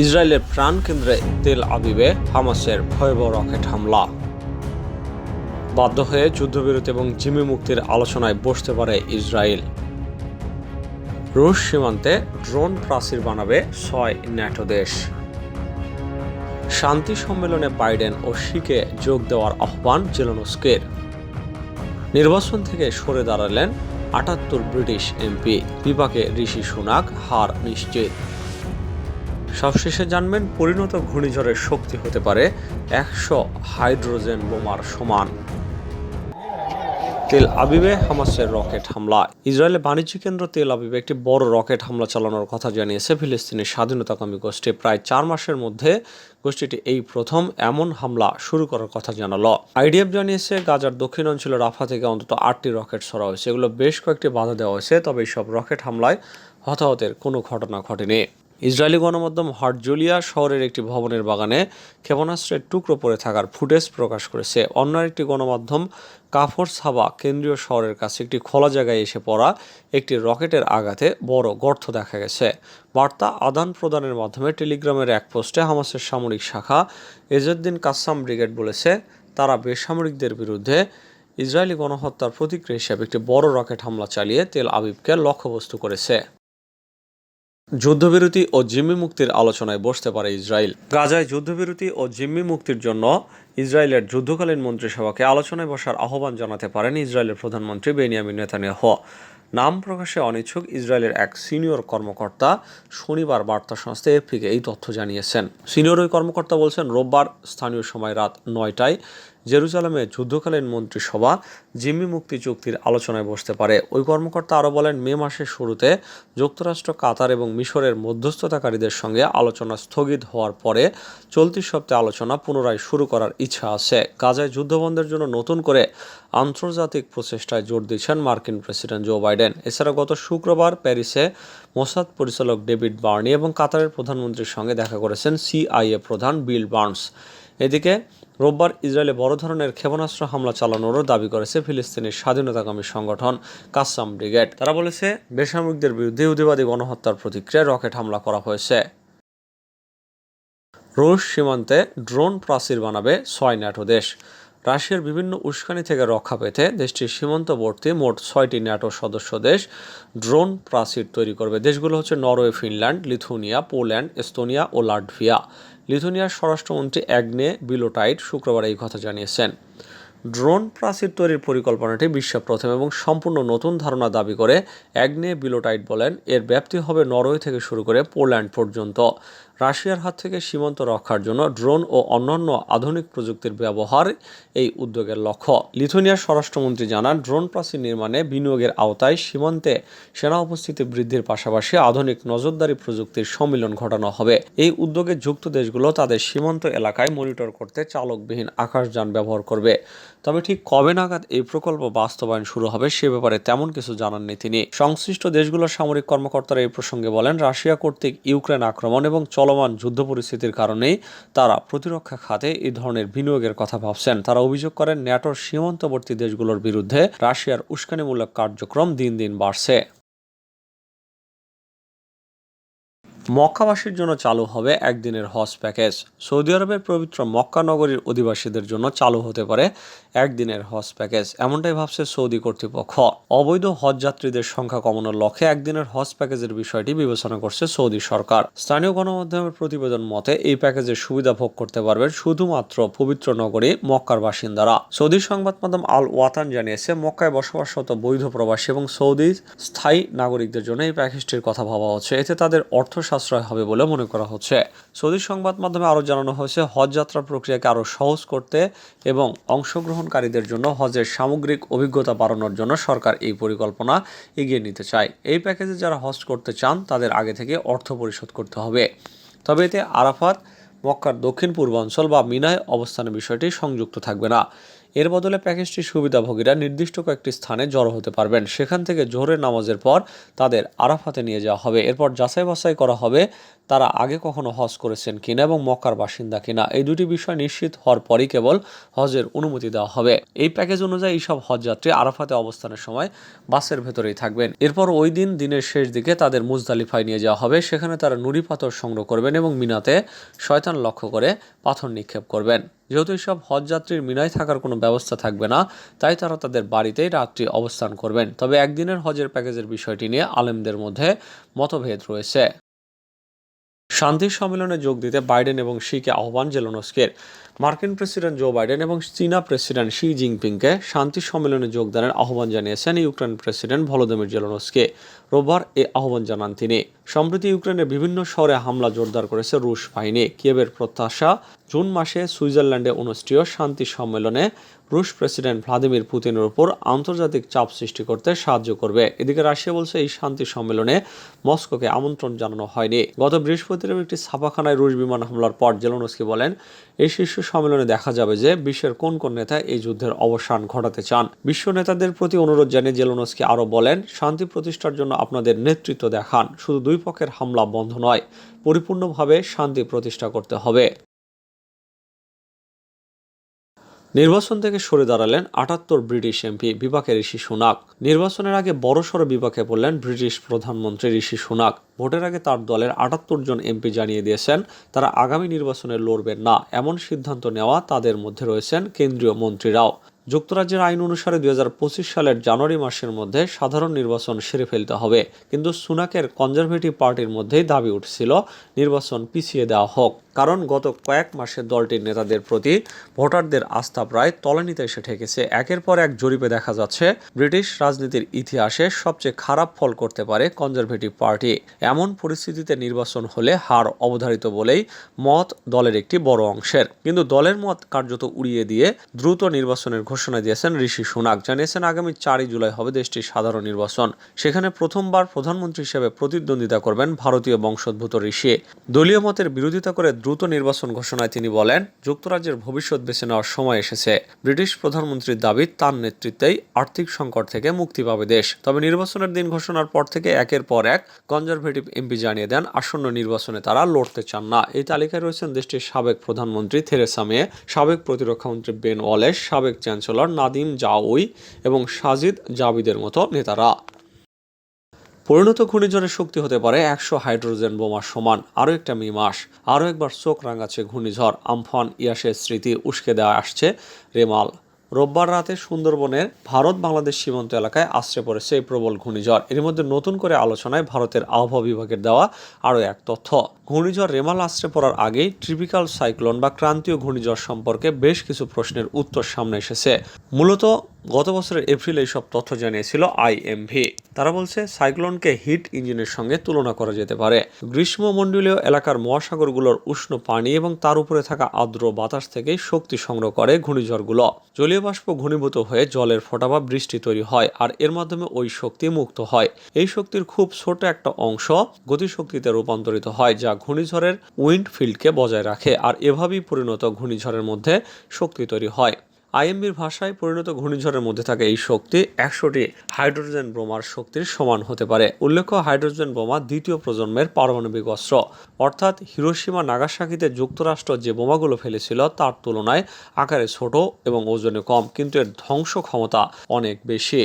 ইসরায়েলের প্রাণকেন্দ্রে তেল আবিবে হামাসের ভয়াবহ রকেট হামলা। বাধ্য হয়ে যুদ্ধবিরতি এবং জিম্মি মুক্তির আলোচনায় বসতে পারে ইসরায়েল। রুশ সীমান্তে ড্রোন প্রাচীর বানাবে 6 ন্যাটো দেশ। শান্তি সম্মেলনে বাইডেন ও শিকে যোগ দেওয়ার আহ্বান জেলেনস্কির। নির্বাচন থেকে সরে দাঁড়ালেন 78 ব্রিটিশ এমপি। বিপাকে ঋষি সুনাক, হার নিশ্চিত। সবশেষে জানবেন, পরিণত ঘূর্ণিঝড়ের শক্তি হতে পারে 100 হাইড্রোজেন বোমার সমান। তেল আবিবে হামাসের রকেট হামলা। ইসরায়েলের বাণিজ্য কেন্দ্র তেল আবিবে একটি বড় রকেট হামলা চালানোর কথা জানিয়েছে ফিলিস্তিনের স্বাধীনতাকামী গোষ্ঠী। প্রায় 4 মাসের মধ্যে গোষ্ঠীটি এই প্রথম এমন হামলা শুরু করার কথা জানালো। আইডিএফ জানিয়েছে, গাজার দক্ষিণ অঞ্চলে রাফা থেকে অন্তত 8টি রকেট ছড়া হয়েছে। এগুলো বেশ কয়েকটি বাধা দেওয়া হয়েছে, তবে এই সব রকেট হামলায় হতাহতের কোনো ঘটনা ঘটেনি। ইসরায়েলি গণমাধ্যম হার্টজুলিয়া শহরের একটি ভবনের বাগানে ক্ষেপণাস্ত্রের টুকরো পড়ে থাকার ফুটেজ প্রকাশ করেছে। অন্য একটি গণমাধ্যম কাফর সাবা কেন্দ্রীয় শহরের কাছে একটি খোলা জায়গায় এসে পড়া একটি রকেটের আঘাতে বড় গর্ত দেখা গেছে। বার্তা আদান প্রদানের মাধ্যমে টেলিগ্রামের এক পোস্টে হামাসের সামরিক শাখা এজেদ্দিন কাসাম ব্রিগেড বলেছে, তারা বেসামরিকদের বিরুদ্ধে ইসরায়েলি গণহত্যার প্রতিক্রিয়া হিসেবে একটি বড় রকেট হামলা চালিয়ে তেল আবিবকে লক্ষ্যবস্তু করেছে। যুদ্ধবিরতি ও জিম্মি মুক্তির আলোচনায় বসতে পারে ইসরায়েল। গাজায় যুদ্ধবিরতি ও জিম্মি মুক্তির জন্য ইসরায়েলের যুদ্ধকালীন মন্ত্রিসভাকে আলোচনায় বসার আহ্বান জানাতে পারেন ইসরায়েলের প্রধানমন্ত্রী বেনিয়ামিন নেতানিয়াহু। নাম প্রকাশে অনিচ্ছুক ইসরায়েলের এক সিনিয়র কর্মকর্তা শনিবার বার্তা সংস্থা এএফপিকে এই তথ্য জানিয়েছেন। সিনিয়র ওই কর্মকর্তা বলছেন, রোববার স্থানীয় সময় রাত 9টায় জেরুজালেমে যুদ্ধকালীন মন্ত্রিসভা জিম্মি মুক্তি চুক্তির আলোচনায় বসতে পারে। ওই কর্মকর্তা আরও বলেন, মে মাসের শুরুতে যুক্তরাষ্ট্র, কাতার এবং মিশরের মধ্যস্থতাকারীদের সঙ্গে আলোচনা স্থগিত হওয়ার পরে চলতি সপ্তাহে আলোচনা পুনরায় শুরু করার ইচ্ছা আছে। গাজায় যুদ্ধবন্ধের জন্য নতুন করে আন্তর্জাতিক প্রচেষ্টায় জোর দিচ্ছেন মার্কিন প্রেসিডেন্ট জো বাইডেন। এছাড়া গত শুক্রবার প্যারিসে মোসাদ পরিচালক ডেভিড বার্নি এবং কাতারের প্রধানমন্ত্রীর সঙ্গে দেখা করেছেন সিআইএ প্রধান বিল বার্নস। এদিকে রোববার ইসরায়েলে বড় ধরনের ক্ষেপণাস্ত্র হামলা চালানোরও দাবি করেছে ফিলিস্তিনের স্বাধীনতাকামী সংগঠন কাসাম ব্রিগেড। তারা বলেছে, বেসামরিকদের বিরুদ্ধে ইহুদিবাদী গণহত্যার প্রতিক্রিয়ায় রকেট হামলা করা হয়েছে। রুশ সীমান্তে ড্রোন প্রাচীর বানাবে 6 ন্যাটো দেশ। রাশিয়ার বিভিন্ন উস্কানি থেকে রক্ষা পেতে দেশটির সীমান্তবর্তী মোট 6টি ন্যাটো সদস্য দেশ ড্রোন প্রাচীর তৈরি করবে। দেশগুলো হচ্ছে Norway, Finland, Lithuania, Poland, Estonia ও লাটভিয়া। লিথুনিয়ার স্বরাষ্ট্রমন্ত্রী অ্যাগনে বিলোটাইট শুক্রবার এই কথা জানিয়েছেন। ড্রোন প্রাচীর তৈরির পরিকল্পনাটি বিশ্ব প্রথম এবং সম্পূর্ণ নতুন ধারণা দাবি করে অ্যাগনে বিলোটাইট বলেন, এর ব্যাপ্তি হবে নরওয়ে থেকে শুরু করে পোল্যান্ড পর্যন্ত। রাশিয়ার হাত থেকে সীমান্ত রক্ষার জন্য ড্রোন ও অন্যান্য আধুনিক প্রযুক্তির ব্যবহার এই উদ্যোগের লক্ষ্য। লিথুনিয়ার স্বরাষ্ট্রমন্ত্রী জানান, ড্রোন প্রাচীর নির্মাণে বিনিয়োগের আওতায় সীমান্তে সেনা উপস্থিতি বৃদ্ধির পাশাপাশি আধুনিক নজরদারি প্রযুক্তির সম্মিলন ঘটানো হবে। এই উদ্যোগে যুক্ত দেশগুলো তাদের সীমান্ত এলাকায় মনিটর করতে চালকবিহীন আকাশযান ব্যবহার করবে। তবে ঠিক কবে নাগাদ এই প্রকল্প বাস্তবায়ন শুরু হবে সে ব্যাপারে তেমন কিছু জানাননি তিনি। সংশ্লিষ্ট দেশগুলোর সামরিক কর্মকর্তারা এই প্রসঙ্গে বলেন, রাশিয়া কর্তৃক ইউক্রেন আক্রমণ এবং চলমান যুদ্ধ পরিস্থিতির কারণেই তারা প্রতিরক্ষা খাতে এই ধরনের বিনিয়োগের কথা ভাবছেন। তারা অভিযোগ করেন, ন্যাটোর সীমান্তবর্তী দেশগুলোর বিরুদ্ধে রাশিয়ার উস্কানিমূলক কার্যক্রম দিন দিন বাড়ছে। মক্কাবাসীর জন্য চালু হবে একদিনের হজ প্যাকেজ। সৌদি আরবের পবিত্র মক্কা নগরীর অধিবাসীদের জন্য চালু হতে পারে একদিনের হজ প্যাকেজ, এমনটাই ভাবছে সৌদি কর্তৃপক্ষ। অবৈধ হজ যাত্রীদের সংখ্যা কমানোর লক্ষ্যে একদিনের হজ প্যাকেজের বিষয়টি বিবেচনা করছে সৌদি সরকার। স্থানীয় গণমাধ্যমের প্রতিবেদন মতে, এই প্যাকেজের সুবিধা ভোগ করতে পারবেন শুধুমাত্র পবিত্র নগরী মক্কার বাসিন্দারা। সৌদি সংবাদ মাধ্যম আল ওয়াতান জানিয়েছে, মক্কায় বসবাসরত বৈধ প্রবাসী এবং সৌদি স্থায়ী নাগরিকদের জন্য এই প্যাকেজটির কথা ভাবা হচ্ছে। এতে তাদের অর্থ সাশ্রয় হবে বলে মনে করা হচ্ছে। সৌদি সংবাদ মাধ্যমে আরও জানানো হয়েছে, হজ যাত্রার প্রক্রিয়াকে আরও সহজ করতে এবং অংশগ্রহণকারীদের জন্য হজের সামগ্রিক অভিজ্ঞতা বাড়ানোর জন্য সরকার এই পরিকল্পনা এগিয়ে নিতে চায়। এই প্যাকেজে যারা হজ করতে চান তাদের আগে থেকে অর্থ পরিশোধ করতে হবে। তবে এতে আরাফাত, মক্কার দক্ষিণ পূর্বাঞ্চল বা মিনায় অবস্থানের বিষয়টি সংযুক্ত থাকবে না। এর বদলে প্যাকেজটির সুবিধাভোগীরা নির্দিষ্ট কয়েকটি স্থানে জড়ো হতে পারবেন। সেখান থেকে জোহরের নামাজের পর তাদের আরাফাতে নিয়ে যাওয়া হবে। এরপর যাচাই বাছাই করা হবে তারা আগে কখনো হজ করেছেন কিনা এবং মক্কার বাসিন্দা কিনা। এই দুটি বিষয় নিশ্চিত হওয়ার পরই কেবল হজের অনুমতি দেওয়া হবে। এই প্যাকেজ অনুযায়ী এইসব হজযাত্রী আরাফাতে অবস্থানের সময় বাসের ভেতরেই থাকবেন। এরপর ওই দিন দিনের শেষ দিকে তাদের মুজদালিফায় নিয়ে যাওয়া হবে। সেখানে তারা নুড়ি পাথর সংগ্রহ করবেন এবং মিনাতে শয়তান লক্ষ্য করে পাথর নিক্ষেপ করবেন। যেহেতু এইসব হজযাত্রীর মিনায় থাকার কোনো ব্যবস্থা থাকবে না, তাই তারা তাদের বাড়িতেই রাত্রি অবস্থান করবেন। তবে একদিনের হজের প্যাকেজের বিষয়টি নিয়ে আলেমদের মধ্যে মতভেদ রয়েছে। শান্তি সম্মেলনে যোগ দিতে বাইডেন এবং শিকে আহ্বান জেলেনস্কির। মার্কিন প্রেসিডেন্ট জো বাইডেন এবং চীনা প্রেসিডেন্ট শি জিনপিংকে শান্তি সম্মেলনে যোগদানের আহ্বান জানিয়েছেন ইউক্রেন প্রেসিডেন্ট ভলোদিমির জেলেনস্কি। রোববার এই আহ্বান জানান তিনি। সম্প্রতি ইউক্রেনের বিভিন্ন শহরে হামলা জোরদার করেছে রুশ বাহিনী। কিয়েভের প্রত্যাশা, জুন মাসে সুইজারল্যান্ডে অনুষ্ঠেয় শান্তি সম্মেলনে রুশ প্রেসিডেন্ট ভ্লাদিমির পুতিনের উপর আন্তর্জাতিক চাপ সৃষ্টি করতে সাহায্য করবে। এদিকে রাশিয়া বলছে এই শান্তি সম্মেলনে মস্কোকে আমন্ত্রণ জানানো হয়নি। গত বৃহস্পতিবার একটি ছাপাখানায় রুশ বিমান হামলার পর জেলেনস্কি বলেন, এই শীর্ষ সম্মেলনে দেখা যাবে যে বিশ্বের কোন কোন নেতা এই যুদ্ধের অবসান ঘটাতে চান। বিশ্ব নেতাদের প্রতি অনুরোধ জানিয়ে জেলেনস্কি আরও বলেন, শান্তি প্রতিষ্ঠার জন্য আপনাদের নেতৃত্ব দেখান। শুধু দুই পক্ষের হামলা বন্ধ নয়, পরিপূর্ণভাবে শান্তি প্রতিষ্ঠা করতে হবে। নির্বাচন থেকে সরে দাঁড়ালেন ৭৮ ব্রিটিশ এমপি, বিপাকে ঋষি সুনাক। নির্বাচনের আগে বড়সড় বিপাকে পড়লেন ব্রিটিশ প্রধানমন্ত্রী ঋষি সুনাক। ভোটের আগে তার দলের ৭৮ জন এমপি জানিয়ে দিয়েছেন তারা আগামী নির্বাচনে লড়বেন না। এমন সিদ্ধান্ত নেওয়া তাদের মধ্যে রয়েছেন কেন্দ্রীয় মন্ত্রীরাও। যুক্তরাজ্যের আইন অনুসারে ২০২৫ সালের জানুয়ারি মাসের মধ্যে সাধারণ নির্বাচন সেরে ফেলতে হবে, কিন্তু সুনাকের কনজারভেটিভ পার্টির মধ্যেই দাবি উঠছিল নির্বাচন পিছিয়ে দেওয়া হোক, কারণ গত কয়েক মাসে দলটির নেতাদের প্রতি ভোটারদের আস্থা প্রায় তলানিতে এসে ঠেকেছে। একের পর এক জরিপে দেখা যাচ্ছে ব্রিটিশ রাজনীতির ইতিহাসে সবচেয়ে খারাপ ফল করতে পারে কনজারভেটিভ পার্টি। এমন পরিস্থিতিতে নির্বাচন হলে হার অবধারিত বলেই মত দলের একটি বড় অংশের। কিন্তু দলের মত কার্যত উড়িয়ে দিয়ে দ্রুত নির্বাচনের ঘোষণা দিয়েছেন ঋষি সুনাক। জানিয়েছেন আগামী ৪ জুলাই হবে দেশটির সাধারণ নির্বাচন। সেখানে প্রথমবার প্রধানমন্ত্রী হিসেবে প্রতিদ্বন্দ্বিতা করবেন ভারতীয় বংশোদ্ভূত ঋষি। দলীয় মতের বিরোধিতা করে দ্রুত নির্বাচন ঘোষণায় তিনি বলেন, যুক্তরাজ্যের ভবিষ্যৎ বেছে নেওয়ার সময় এসেছে। ব্রিটিশ প্রধানমন্ত্রীর দাবি তার নেতৃত্বেই আর্থিক সংকট থেকে মুক্তি পাবে দেশ। তবে নির্বাচনের দিন ঘোষণার পর থেকে একের পর এক কনজারভেটিভ এমপি জানিয়ে দেন আসন্ন নির্বাচনে তারা লড়তে চান না। এই তালিকায় রয়েছেন দেশটির সাবেক প্রধানমন্ত্রী থেরেসা মে, সাবেক প্রতিরক্ষামন্ত্রী বেন ওয়ালেস, সাবেক চ্যান্সেলর নাদিম জাওয়ি এবং সাজিদ জাভিদের মতো নেতারা। পরিণত ঘূর্ণিঝড়ের শক্তি হতে পারে ১০০ হাইড্রোজেন বোমার সমান। আরও একটা মে মাস, আরও একবার চোখ রাঙাচ্ছে ঘূর্ণিঝড় আমফান ইয়াসের স্মৃতি উস্কে দেওয়া আসছে রেমাল। রোববার রাতে সুন্দরবনের ভারত বাংলাদেশ সীমান্ত এলাকায় আশ্রে পড়েছে এই প্রবল ঘূর্ণিঝড়। এর মধ্যে নতুন করে আলোচনায় ভারতের আবহাওয়া বিভাগের দেওয়া আরও এক তথ্য। ঘূর্ণিঝড় রেমাল আশ্রে পড়ার আগেই ট্রপিক্যাল সাইক্লোন বা ক্রান্তীয় ঘূর্ণিঝড় সম্পর্কে বেশ কিছু প্রশ্নের উত্তর সামনে এসেছে। মূলত গত বছরের এপ্রিলে এইসব তথ্য জানিয়েছিল আইএমভি। তারা বলছে সাইক্লোনকে হিট ইঞ্জিনের সঙ্গে তুলনা করা যেতে পারে। গ্রীষ্মমণ্ডলীয় এলাকার মহাসাগরগুলোর উষ্ণ পানি এবং তার উপরে থাকা আর্দ্র বাতাস থেকেই শক্তি সংগ্রহ করে ঘূর্ণিঝড়গুলো। জলীয় বাষ্প ঘনীভূত হয়ে জলের ফোঁটা বা বৃষ্টি তৈরি হয়, আর এর মাধ্যমে ওই শক্তি মুক্ত হয়। এই শক্তির খুব ছোট একটা অংশ গতিশক্তিতে রূপান্তরিত হয়, যা ঘূর্ণিঝড়ের উইন্ড ফিল্ডকে বজায় রাখে, আর এভাবেই পরিণত ঘূর্ণিঝড়ের মধ্যে শক্তি তৈরি হয়। আইএমবির ভাষায় পরিণত ঘূর্ণিঝড়ের মধ্যে থাকা এই শক্তি ১০০টি হাইড্রোজেন বোমার শক্তির সমান হতে পারে। উল্লেখ্য, হাইড্রোজেন বোমা দ্বিতীয় প্রজন্মের পারমাণবিক অস্ত্র, অর্থাৎ হিরোশিমা নাগাসাকিতে যুক্তরাষ্ট্র যে বোমাগুলো ফেলেছিল তার তুলনায় আকারে ছোট এবং ওজনে কম, কিন্তু এর ধ্বংস ক্ষমতা অনেক বেশি।